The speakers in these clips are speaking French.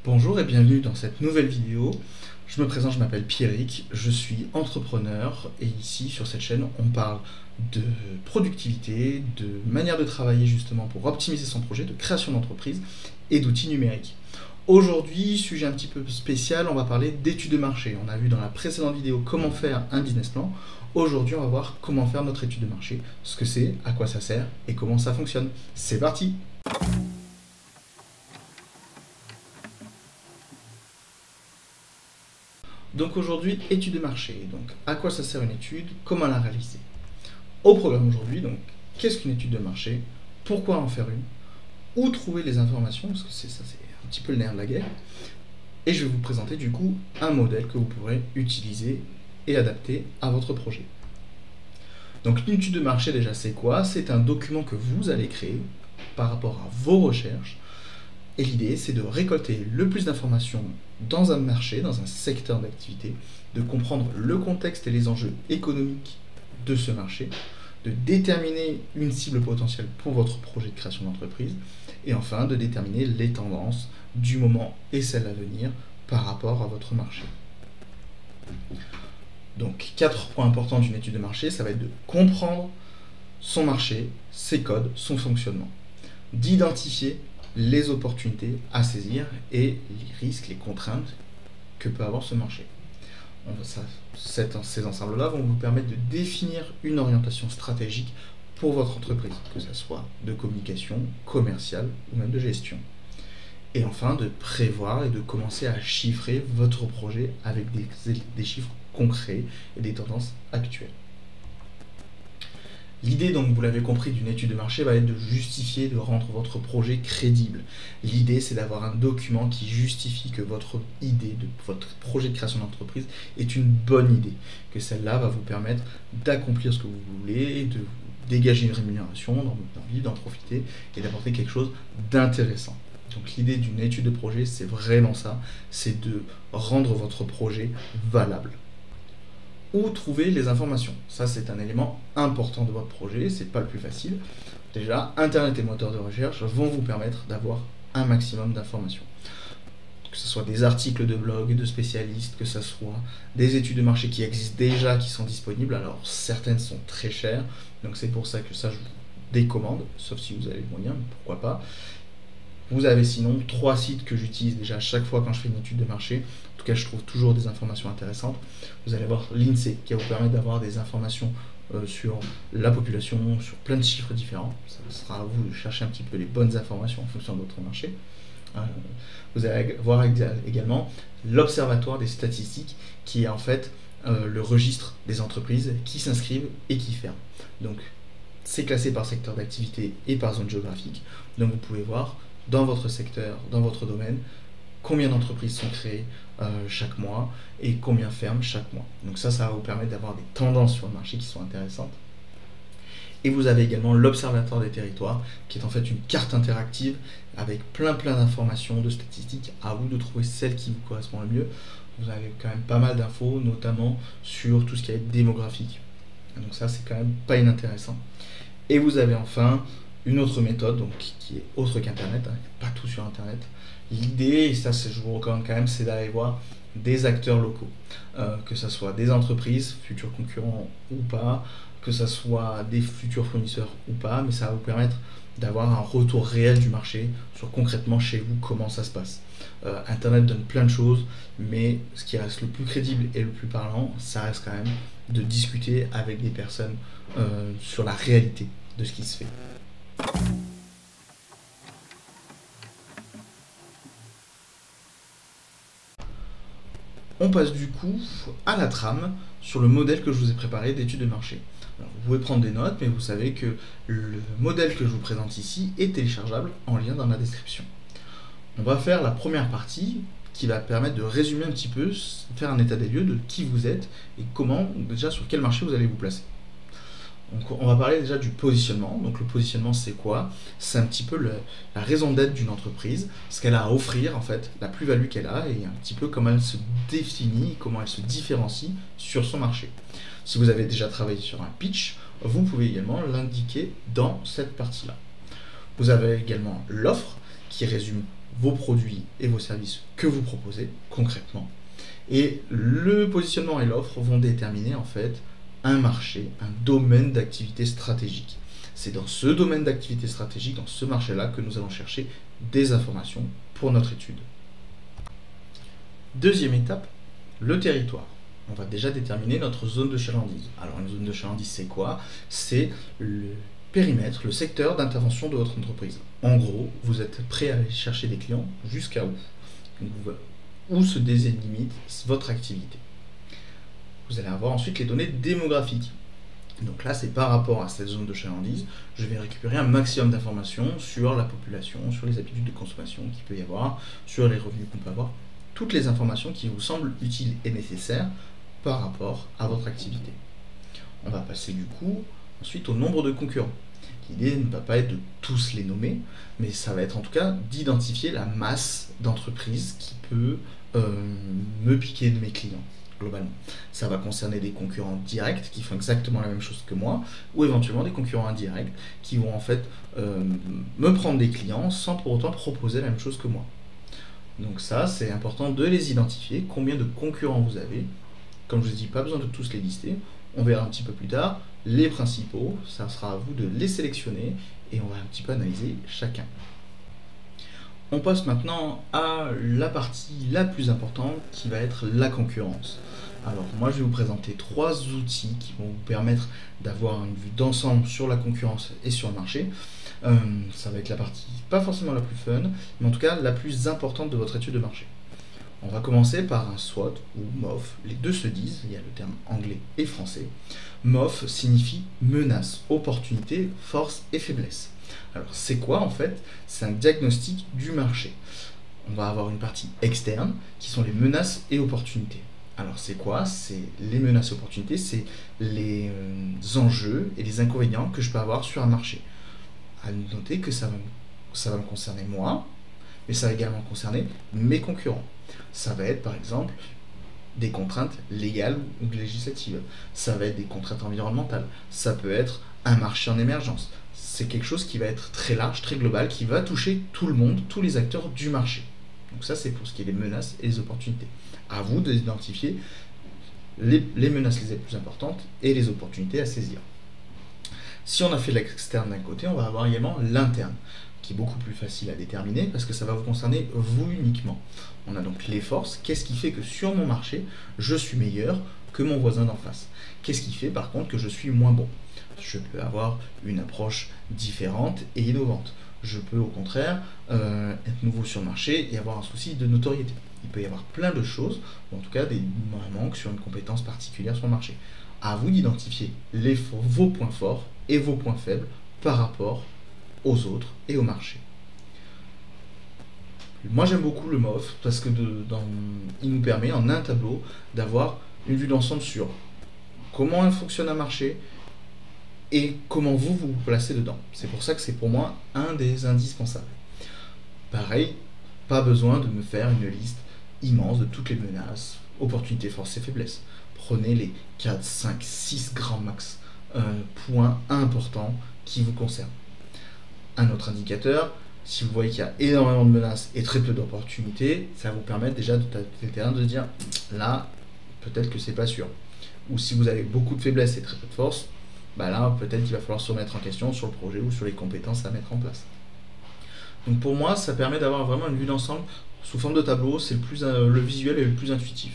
Bonjour et bienvenue dans cette nouvelle vidéo. Je me présente, je m'appelle Pierrick, je suis entrepreneur et ici sur cette chaîne on parle de productivité, de manière de travailler justement pour optimiser son projet, de création d'entreprise et d'outils numériques. Aujourd'hui, sujet un petit peu spécial, on va parler d'études de marché. On a vu dans la précédente vidéo comment faire un business plan. Aujourd'hui, on va voir comment faire notre étude de marché, ce que c'est, à quoi ça sert et comment ça fonctionne. C'est parti! Donc aujourd'hui, étude de marché. Donc à quoi ça sert une étude? Comment la réaliser? Au programme aujourd'hui, donc qu'est-ce qu'une étude de marché? Pourquoi en faire une? Où trouver les informations? Parce que c'est un petit peu le nerf de la guerre. Et je vais vous présenter du coup un modèle que vous pourrez utiliser et adapter à votre projet. Donc une étude de marché déjà c'est quoi? C'est un document que vous allez créer par rapport à vos recherches. Et l'idée, c'est de récolter le plus d'informations dans un marché, dans un secteur d'activité, de comprendre le contexte et les enjeux économiques de ce marché, de déterminer une cible potentielle pour votre projet de création d'entreprise, et enfin de déterminer les tendances du moment et celles à venir par rapport à votre marché. Donc, 4 points importants d'une étude de marché, ça va être de comprendre son marché, ses codes, son fonctionnement, d'identifier les opportunités à saisir et les risques, les contraintes que peut avoir ce marché. Ces ensembles-là vont vous permettre de définir une orientation stratégique pour votre entreprise, que ce soit de communication, commerciale ou même de gestion. Et enfin, de prévoir et de commencer à chiffrer votre projet avec des chiffres concrets et des tendances actuelles. L'idée, donc, vous l'avez compris, d'une étude de marché va être de justifier, de rendre votre projet crédible. L'idée, c'est d'avoir un document qui justifie que votre idée, votre projet de création d'entreprise est une bonne idée. Que celle-là va vous permettre d'accomplir ce que vous voulez, de dégager une rémunération dans votre vie, d'en profiter et d'apporter quelque chose d'intéressant. Donc l'idée d'une étude de projet, c'est vraiment ça, c'est de rendre votre projet valable. Où trouver les informations? Ça, c'est un élément important de votre projet, c'est pas le plus facile. Déjà, Internet et moteurs de recherche vont vous permettre d'avoir un maximum d'informations. Que ce soit des articles de blog, de spécialistes, que ce soit des études de marché qui existent déjà, qui sont disponibles. Alors, certaines sont très chères, donc c'est pour ça que ça, je vous décommande, sauf si vous avez les moyens, mais pourquoi pas. Vous avez sinon 3 sites que j'utilise déjà à chaque fois quand je fais une étude de marché. En tout cas, je trouve toujours des informations intéressantes. Vous allez voir l'INSEE qui va vous permettre d'avoir des informations sur la population, sur plein de chiffres différents. Ça sera à vous de chercher un petit peu les bonnes informations en fonction de votre marché. Vous allez voir également l'Observatoire des statistiques qui est en fait le registre des entreprises qui s'inscrivent et qui ferment. Donc, c'est classé par secteur d'activité et par zone géographique. Donc, vous pouvez voir dans votre secteur, dans votre domaine, combien d'entreprises sont créées chaque mois et combien ferment chaque mois. Donc ça va vous permettre d'avoir des tendances sur le marché qui sont intéressantes. Et vous avez également l'Observatoire des territoires, qui est en fait une carte interactive avec plein d'informations, de statistiques. À vous de trouver celle qui vous correspond le mieux. Vous avez quand même pas mal d'infos, notamment sur tout ce qui est démographique. Donc ça, c'est quand même pas inintéressant. Et vous avez enfin une autre méthode, donc, qui est autre qu'Internet, hein, pas tout sur Internet. L'idée, et ça je vous recommande quand même, c'est d'aller voir des acteurs locaux, que ce soit des entreprises, futurs concurrents ou pas, que ce soit des futurs fournisseurs ou pas, mais ça va vous permettre d'avoir un retour réel du marché sur concrètement chez vous comment ça se passe. Internet donne plein de choses, mais ce qui reste le plus crédible et le plus parlant, ça reste quand même de discuter avec des personnes sur la réalité de ce qui se fait. On passe du coup à la trame sur le modèle que je vous ai préparé d'études de marché. Alors, vous pouvez prendre des notes, mais vous savez que le modèle que je vous présente ici est téléchargeable en lien dans la description. On va faire la première partie qui va permettre de résumer un petit peu, faire un état des lieux de qui vous êtes et comment, déjà sur quel marché vous allez vous placer. Donc on va parler déjà du positionnement. Donc le positionnement c'est quoi? C'est un petit peu la raison d'être d'une entreprise, ce qu'elle a à offrir en fait, la plus-value qu'elle a et un petit peu comment elle se définit, comment elle se différencie sur son marché. Si vous avez déjà travaillé sur un pitch, vous pouvez également l'indiquer dans cette partie-là. Vous avez également l'offre qui résume vos produits et vos services que vous proposez concrètement. Et le positionnement et l'offre vont déterminer en fait un marché, un domaine d'activité stratégique. C'est dans ce domaine d'activité stratégique, dans ce marché-là, que nous allons chercher des informations pour notre étude. Deuxième étape, le territoire. On va déjà déterminer notre zone de chalandise. Alors une zone de chalandise, c'est quoi? C'est le périmètre, le secteur d'intervention de votre entreprise. En gros, vous êtes prêt à aller chercher des clients jusqu'à où? Où se délimite votre activité. Vous allez avoir ensuite les données démographiques. Donc là, c'est par rapport à cette zone de chalandise, je vais récupérer un maximum d'informations sur la population, sur les habitudes de consommation qu'il peut y avoir, sur les revenus qu'on peut avoir, toutes les informations qui vous semblent utiles et nécessaires par rapport à votre activité. On va passer du coup ensuite au nombre de concurrents. L'idée ne va pas être de tous les nommer, mais ça va être en tout cas d'identifier la masse d'entreprises qui peut me piquer de mes clients. Globalement, ça va concerner des concurrents directs qui font exactement la même chose que moi, ou éventuellement des concurrents indirects qui vont en fait me prendre des clients sans pour autant proposer la même chose que moi. Donc ça, c'est important de les identifier, combien de concurrents vous avez. Comme je vous ai dit, pas besoin de tous les lister, on verra un petit peu plus tard. Les principaux, ça sera à vous de les sélectionner et on va un petit peu analyser chacun. On passe maintenant à la partie la plus importante qui va être la concurrence. Alors moi je vais vous présenter 3 outils qui vont vous permettre d'avoir une vue d'ensemble sur la concurrence et sur le marché. Ça va être la partie pas forcément la plus fun, mais en tout cas la plus importante de votre étude de marché. On va commencer par un SWOT ou MOF, les deux se disent, il y a le terme anglais et français. MOF signifie menace, opportunité, force et faiblesse. Alors c'est quoi en fait? C'est un diagnostic du marché. On va avoir une partie externe qui sont les menaces et opportunités. Alors c'est quoi? C'est les menaces et opportunités, c'est les enjeux et les inconvénients que je peux avoir sur un marché. À noter que ça va me concerner moi, mais ça va également concerner mes concurrents. Ça va être par exemple des contraintes légales ou législatives. Ça va être des contraintes environnementales. Ça peut être un marché en émergence. C'est quelque chose qui va être très large, très global, qui va toucher tout le monde, tous les acteurs du marché. Donc ça, c'est pour ce qui est des menaces et les opportunités. À vous d'identifier les menaces les plus importantes et les opportunités à saisir. Si on a fait l'externe d'un côté, on va avoir également l'interne, qui est beaucoup plus facile à déterminer parce que ça va vous concerner vous uniquement. On a donc les forces. Qu'est-ce qui fait que sur mon marché, je suis meilleur que mon voisin d'en face? Qu'est-ce qui fait par contre que je suis moins bon? Je peux avoir une approche différente et innovante. Je peux au contraire être nouveau sur le marché et avoir un souci de notoriété. Il peut y avoir plein de choses, ou en tout cas des manques sur une compétence particulière sur le marché. À vous d'identifier vos points forts et vos points faibles par rapport aux autres et au marché. Moi j'aime beaucoup le MOF parce que il nous permet en un tableau d'avoir une vue d'ensemble sur comment fonctionne un marché et comment vous vous placez dedans. C'est pour ça que c'est pour moi un des indispensables. Pareil, pas besoin de me faire une liste immense de toutes les menaces, opportunités, forces et faiblesses. Prenez les 4, 5, 6 grands max points importants qui vous concernent. Un autre indicateur, si vous voyez qu'il y a énormément de menaces et très peu d'opportunités, ça va vous permettre déjà de tâter le terrain, de dire là, peut-être que c'est pas sûr. Ou si vous avez beaucoup de faiblesses et très peu de force, bah là, peut-être qu'il va falloir se remettre en question sur le projet ou sur les compétences à mettre en place. Donc pour moi, ça permet d'avoir vraiment une vue d'ensemble sous forme de tableau, c'est le visuel est le plus intuitif.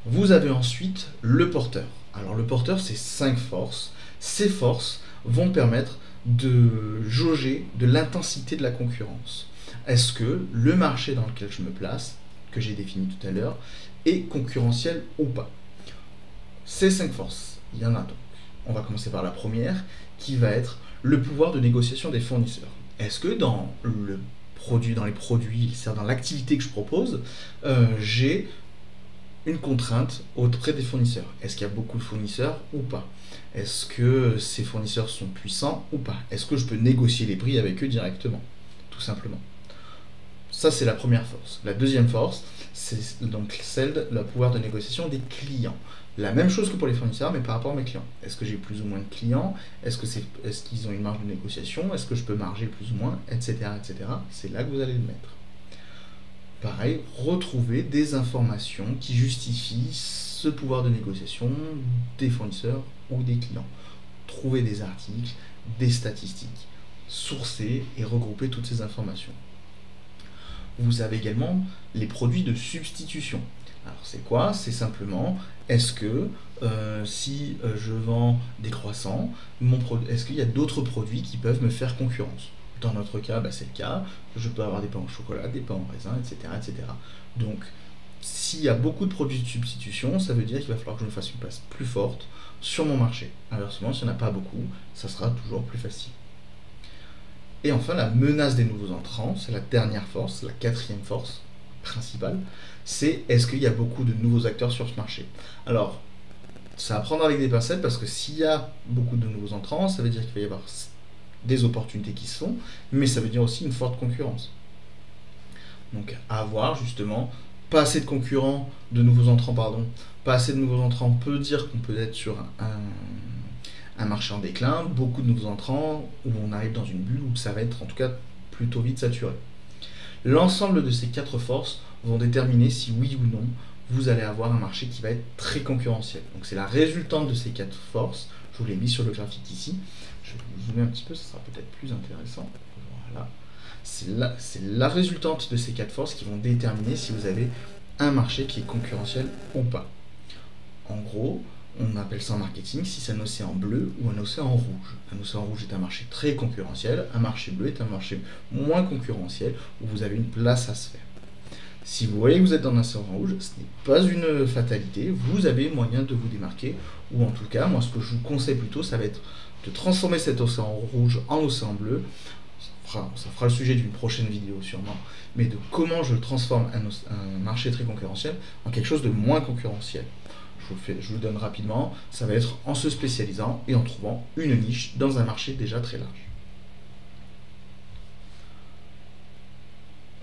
Vous avez ensuite le porteur. Alors le porteur, c'est 5 forces. Ces forces vont permettre de jauger de l'intensité de la concurrence. Est-ce que le marché dans lequel je me place, que j'ai défini tout à l'heure, est concurrentiel ou pas? Ces 5 forces, il y en a donc. On va commencer par la première, qui va être le pouvoir de négociation des fournisseurs. Est-ce que dans les produits, c'est-à-dire dans l'activité que je propose, j'ai une contrainte auprès des fournisseurs? Est-ce qu'il y a beaucoup de fournisseurs ou pas? Est-ce que ces fournisseurs sont puissants ou pas? Est-ce que je peux négocier les prix avec eux directement? Tout simplement. Ça, c'est la première force. La deuxième force, c'est donc celle de la pouvoir de négociation des clients. La même chose que pour les fournisseurs, mais par rapport à mes clients. Est-ce que j'ai plus ou moins de clients? Est-ce qu'ils ont une marge de négociation? Est-ce que je peux marger plus ou moins? Etc. etc. C'est là que vous allez le mettre. Pareil, retrouver des informations qui justifient ce pouvoir de négociation des fournisseurs ou des clients. Trouver des articles, des statistiques, sourcer et regrouper toutes ces informations. Vous avez également les produits de substitution. Alors c'est quoi? C'est simplement, est-ce que si je vends des croissants, est-ce qu'il y a d'autres produits qui peuvent me faire concurrence? Dans notre cas, c'est le cas. Je peux avoir des pains au chocolat, des pains au raisin, etc. etc. Donc, s'il y a beaucoup de produits de substitution, ça veut dire qu'il va falloir que je me fasse une place plus forte sur mon marché. Inversement, s'il n'y en a pas beaucoup, ça sera toujours plus facile. Et enfin, la menace des nouveaux entrants, c'est la dernière force, la quatrième force principale, c'est est-ce qu'il y a beaucoup de nouveaux acteurs sur ce marché? Alors, ça va prendre avec des pincettes parce que s'il y a beaucoup de nouveaux entrants, ça veut dire qu'il va y avoir des opportunités qui se font, mais ça veut dire aussi une forte concurrence. Donc à avoir justement, pas assez de concurrents, de nouveaux entrants, pardon, pas assez de nouveaux entrants peut dire qu'on peut être sur un marché en déclin, beaucoup de nouveaux entrants, où on arrive dans une bulle, où ça va être en tout cas plutôt vite saturé. L'ensemble de ces quatre forces vont déterminer si oui ou non vous allez avoir un marché qui va être très concurrentiel. Donc c'est la résultante de ces quatre forces, je vous l'ai mis sur le graphique ici. Je vais vous zoomer un petit peu, ça sera peut-être plus intéressant. Voilà. C'est la résultante de ces quatre forces qui vont déterminer si vous avez un marché qui est concurrentiel ou pas. En gros, on appelle ça en marketing si c'est un océan bleu ou un océan rouge. Un océan rouge est un marché très concurrentiel, un marché bleu est un marché moins concurrentiel où vous avez une place à se faire. Si vous voyez que vous êtes dans un océan rouge, ce n'est pas une fatalité, vous avez moyen de vous démarquer, ou en tout cas, moi ce que je vous conseille plutôt, ça va être de transformer cet océan rouge en océan bleu. Ça fera le sujet d'une prochaine vidéo sûrement, mais de comment je transforme un marché très concurrentiel en quelque chose de moins concurrentiel. Je vous le donne rapidement, ça va être en se spécialisant et en trouvant une niche dans un marché déjà très large.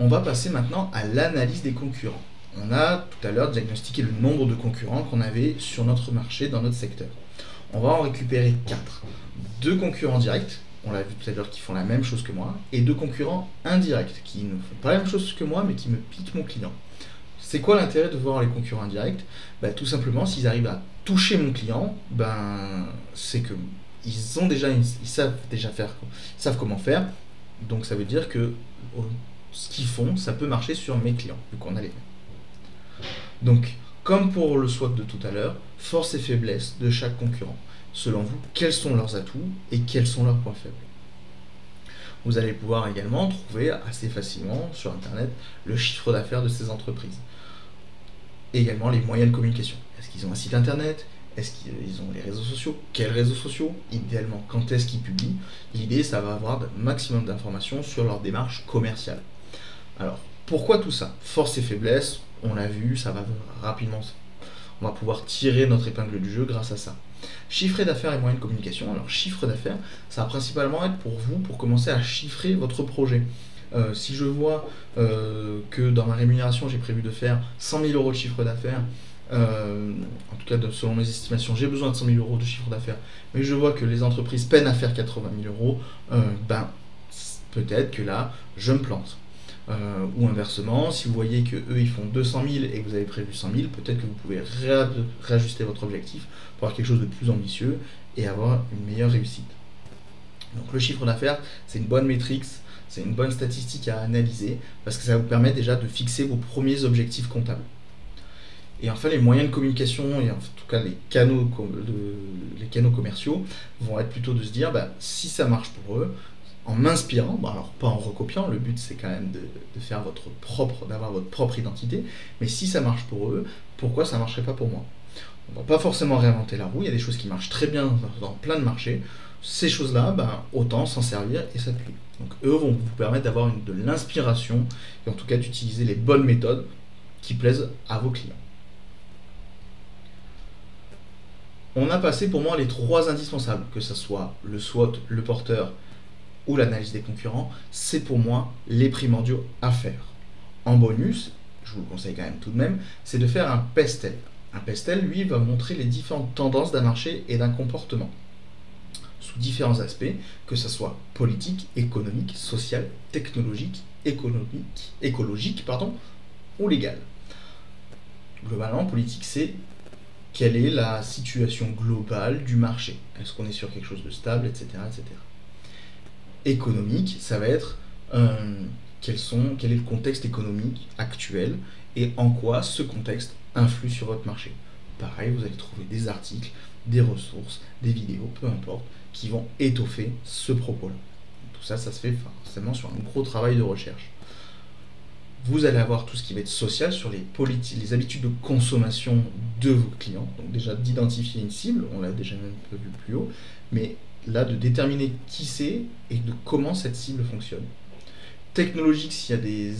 On va passer maintenant à l'analyse des concurrents. On a tout à l'heure diagnostiqué le nombre de concurrents qu'on avait sur notre marché, dans notre secteur. On va en récupérer 4. 2 concurrents directs, on l'a vu tout à l'heure, qui font la même chose que moi, et 2 concurrents indirects, qui ne font pas la même chose que moi, mais qui me piquent mon client. C'est quoi l'intérêt de voir les concurrents indirects? Tout simplement, s'ils arrivent à toucher mon client, c'est que ils savent déjà faire, ils savent comment faire, donc ça veut dire que ce qu'ils font, ça peut marcher sur mes clients, vu qu'on a les mêmes. Donc, comme pour le SWOT de tout à l'heure, force et faiblesse de chaque concurrent. Selon vous, quels sont leurs atouts et quels sont leurs points faibles? Vous allez pouvoir également trouver assez facilement sur Internet le chiffre d'affaires de ces entreprises. Également les moyens de communication. Est-ce qu'ils ont un site Internet? Est-ce qu'ils ont les réseaux sociaux? Quels réseaux sociaux? Idéalement, quand est-ce qu'ils publient? L'idée, ça va avoir un maximum d'informations sur leur démarche commerciale. Alors, pourquoi tout ça? Force et faiblesse, on l'a vu, ça va rapidement. On va pouvoir tirer notre épingle du jeu grâce à ça. Chiffre d'affaires et moyens de communication. Alors, chiffre d'affaires, ça va principalement être pour vous, pour commencer à chiffrer votre projet. Si je vois que dans ma rémunération, j'ai prévu de faire 100 000 euros de chiffre d'affaires, en tout cas selon mes estimations, j'ai besoin de 100 000 euros de chiffre d'affaires, mais je vois que les entreprises peinent à faire 80 000 euros, peut-être que là, je me plante. Ou inversement, si vous voyez que eux ils font 200 000 et que vous avez prévu 100 000, peut-être que vous pouvez réajuster votre objectif pour avoir quelque chose de plus ambitieux et avoir une meilleure réussite. Donc le chiffre d'affaires, c'est une bonne métrique, c'est une bonne statistique à analyser parce que ça vous permet déjà de fixer vos premiers objectifs comptables. Et enfin, les moyens de communication et en tout cas les canaux commerciaux vont être plutôt de se dire si ça marche pour eux, en m'inspirant, alors pas en recopiant, le but c'est quand même de faire d'avoir votre propre identité, mais si ça marche pour eux, pourquoi ça ne marcherait pas pour moi? On ne va pas forcément réinventer la roue, il y a des choses qui marchent très bien dans plein de marchés, ces choses-là, autant s'en servir et s'appuyer. Donc eux vont vous permettre d'avoir de l'inspiration et en tout cas d'utiliser les bonnes méthodes qui plaisent à vos clients. On a passé pour moi les 3 indispensables, que ce soit le SWOT, le porteur ou l'analyse des concurrents, c'est pour moi les primordiaux à faire. En bonus, je vous le conseille quand même tout de même, c'est de faire un pestel. Un pestel, lui, va montrer les différentes tendances d'un marché et d'un comportement, sous différents aspects, que ce soit politique, économique, social, technologique, écologique, ou légal. Globalement, politique, c'est quelle est la situation globale du marché. Est-ce qu'on est sur quelque chose de stable, etc. etc. Économique, ça va être quel est le contexte économique actuel et en quoi ce contexte influe sur votre marché. Pareil, vous allez trouver des articles, des ressources, des vidéos, peu importe, qui vont étoffer ce propos-là. Tout ça, ça se fait forcément sur un gros travail de recherche. Vous allez avoir tout ce qui va être social sur les habitudes de consommation de vos clients. Donc déjà d'identifier une cible, on l'a déjà un peu vu plus haut, mais là de déterminer qui c'est et de comment cette cible fonctionne. Technologique, s'il y a des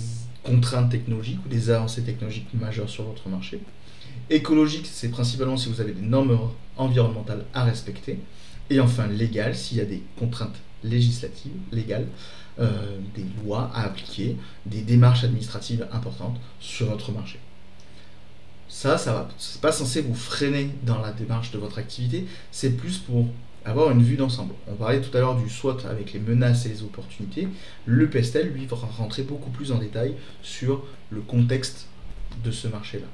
contraintes technologiques ou des avancées technologiques majeures sur votre marché. Écologique, c'est principalement si vous avez des normes environnementales à respecter. Et enfin légal, s'il y a des contraintes législatives, légales, des lois à appliquer, des démarches administratives importantes sur votre marché. C'est pas censé vous freiner dans la démarche de votre activité, c'est plus pour avoir une vue d'ensemble. On parlait tout à l'heure du SWOT avec les menaces et les opportunités. Le pestel, lui, va rentrer beaucoup plus en détail sur le contexte de ce marché-là.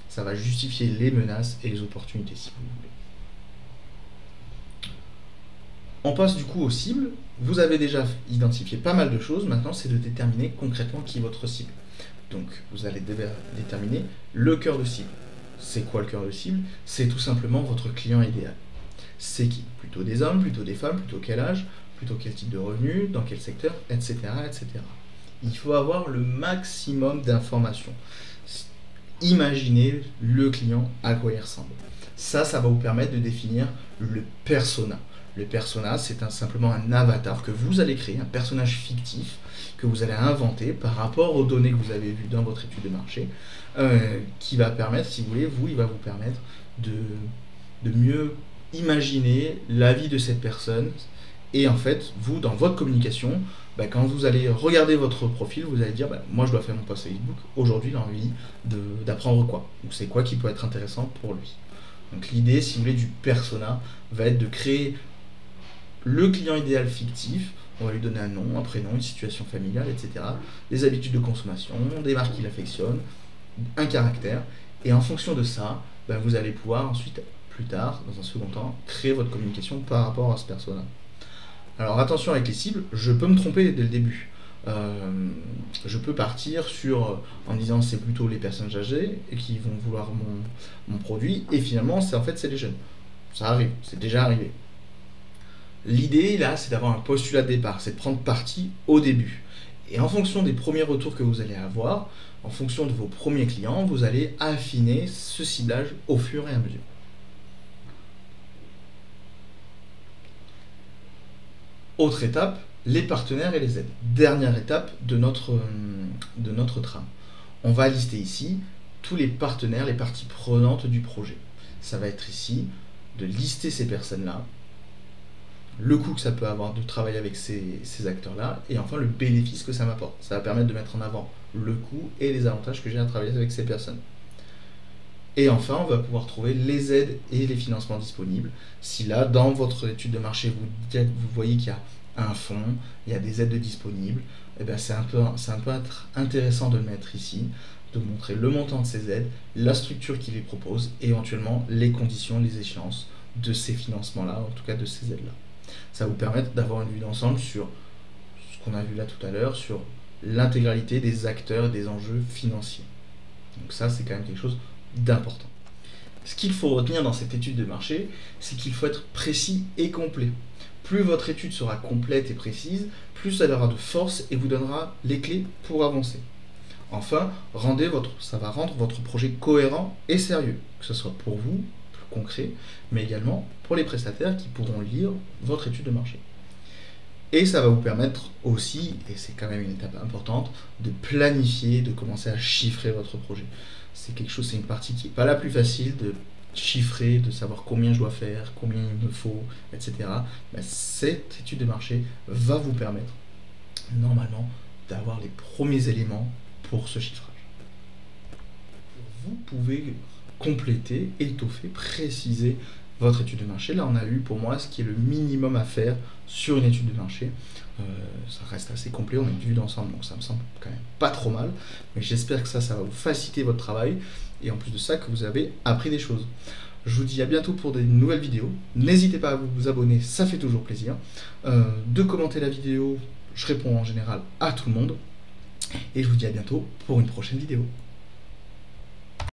Ça va justifier les menaces et les opportunités, si vous voulez. On passe du coup aux cibles. Vous avez déjà identifié pas mal de choses. Maintenant, c'est de déterminer concrètement qui est votre cible. Donc, vous allez déterminer le cœur de cible. C'est quoi le cœur de cible? C'est tout simplement votre client idéal. C'est qui? Plutôt des hommes, plutôt des femmes, plutôt quel âge, plutôt quel type de revenu, dans quel secteur, etc., etc. Il faut avoir le maximum d'informations. Imaginez le client, à quoi il ressemble. Ça va vous permettre de définir le persona. Le persona, c'est simplement un avatar que vous allez créer, un personnage fictif que vous allez inventer par rapport aux données que vous avez vues dans votre étude de marché, qui va permettre, si vous voulez, il va vous permettre de mieux imaginer la vie de cette personne. Et en fait, vous, dans votre communication, quand vous allez regarder votre profil, vous allez dire, moi je dois faire mon post Facebook, aujourd'hui j'ai envie d'apprendre quoi, ou c'est quoi qui peut être intéressant pour lui. Donc l'idée, si vous voulez, du persona va être de créer le client idéal fictif. On va lui donner un nom, un prénom, une situation familiale, etc. Des habitudes de consommation, des marques qu'il affectionne, un caractère. Et en fonction de ça, vous allez pouvoir ensuite, plus tard, dans un second temps, créer votre communication par rapport à ce persona. Alors attention avec les cibles, je peux me tromper dès le début. Je peux partir en disant c'est plutôt les personnes âgées et qui vont vouloir mon produit, et finalement c'est les jeunes. Ça arrive, c'est déjà arrivé. L'idée là, c'est d'avoir un postulat de départ, c'est de prendre parti au début. Et en fonction des premiers retours que vous allez avoir, en fonction de vos premiers clients, vous allez affiner ce ciblage au fur et à mesure. Autre étape, les partenaires et les aides. Dernière étape de notre trame. On va lister ici tous les partenaires, les parties prenantes du projet. Ça va être ici de lister ces personnes-là, le coût que ça peut avoir de travailler avec ces acteurs-là, et enfin le bénéfice que ça m'apporte. Ça va permettre de mettre en avant le coût et les avantages que j'ai à travailler avec ces personnes. Et enfin, on va pouvoir trouver les aides et les financements disponibles. Si là, dans votre étude de marché, vous voyez qu'il y a un fonds, il y a des aides disponibles, c'est un peu intéressant de le mettre ici, de montrer le montant de ces aides, la structure qui les propose, et éventuellement les conditions, les échéances de ces financements-là, en tout cas de ces aides-là. Ça va vous permettre d'avoir une vue d'ensemble sur ce qu'on a vu là tout à l'heure, sur l'intégralité des acteurs et des enjeux financiers. Donc ça, c'est quand même quelque chose d'important. Ce qu'il faut retenir dans cette étude de marché, c'est qu'il faut être précis et complet. Plus votre étude sera complète et précise, plus elle aura de force et vous donnera les clés pour avancer. Enfin, ça va rendre votre projet cohérent et sérieux, que ce soit pour vous, plus concret, mais également pour les prestataires qui pourront lire votre étude de marché. Et ça va vous permettre aussi, et c'est quand même une étape importante, de planifier, de commencer à chiffrer votre projet. C'est une partie qui n'est pas la plus facile de chiffrer, de savoir combien je dois faire, combien il me faut, etc. Cette étude de marché va vous permettre, normalement, d'avoir les premiers éléments pour ce chiffrage. Vous pouvez compléter, étoffer, préciser votre étude de marché. Là, on a eu pour moi ce qui est le minimum à faire sur une étude de marché. Ça reste assez complet, on a une vue d'ensemble, donc ça me semble quand même pas trop mal. Mais j'espère que ça va vous faciliter votre travail et en plus de ça, que vous avez appris des choses. Je vous dis à bientôt pour des nouvelles vidéos. N'hésitez pas à vous abonner, ça fait toujours plaisir. De commenter la vidéo, je réponds en général à tout le monde. Et je vous dis à bientôt pour une prochaine vidéo.